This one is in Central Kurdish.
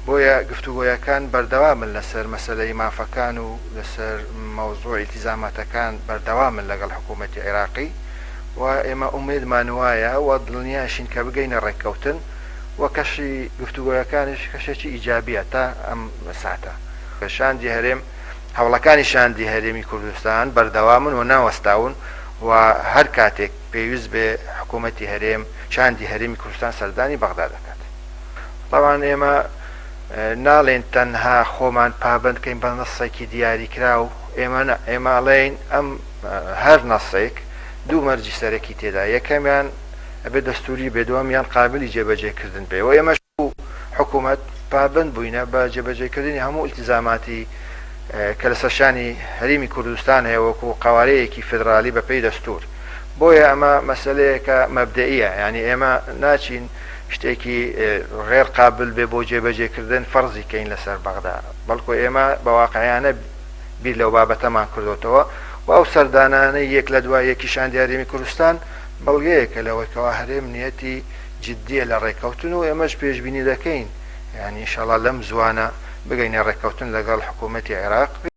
بۆیە گفتوگۆیەکان بەردەوامن لەسەر مەسەلەی مافەکان و لەسەر مەوزوع ئیلتیزاماتەکان بەردەوامن لەگەڵ حکوومەتی عێراقی و ئێمە ئومێدمان وایە و دڵنیاشین کە بگەینە ڕێککەوتن و کەشی گفتوگۆیەکانش کەشێکی ئیجابیە تا ئەم ساتە. شاندی هەرێم هەوڵەکانی شاندی هەرێمی کوردستان بەردەوامن و ناوەستاون و هەر کاتێک پێویست بێ حکوومەتی هەرێم شاندی هەرێمی کوردستان سەردانی بەغدا دەکات. طبعاً ئێمە ناڵێن تەنها خۆمان پابند کەین بە نەسێکی دیاریکرا و ئێمەڵێن ئەم هەر نەسێک دوو مەرجی سەرەکی تێدا، یەکەمیان ئەبێ دەستوری بێ، دووەمیان قابلی جێبەجێکردن بێ و ئێمەش حکوومەت پابند بووینە بە جێبەجێکردنی هەموو ئیلتیزاماتی کە لە سەرشانی هەرێمی کوردستان هەیە وەکو قوارەیەکی فێدرالی بەپێی دەستور. بۆیە ئەمە مەسەلەیەکە مەبدەئیە، یعنی ئێمە ناچین شتێکی غێر قابل بێ بۆ جێبەجێکردن فەرزی کەین لەسەر بەغدا، بەڵکو ئێمە بەواقعیانە بیر لەو بابەتەمان کردوتەوە و ئەو سەردانانەی یەک لە دوای یەکی شاندی هەرێمی کوردستان بەڵگەیەکە لەوەیەکەوە هەرێم نیەتی جددیە لە ڕێککەوتن و ئێمەش پێشبینی دەکەین، یعنی ئینشەڵا لەم زوانە بگەینە ڕێککەوتن لەگەڵ حکوومەتی عێراق.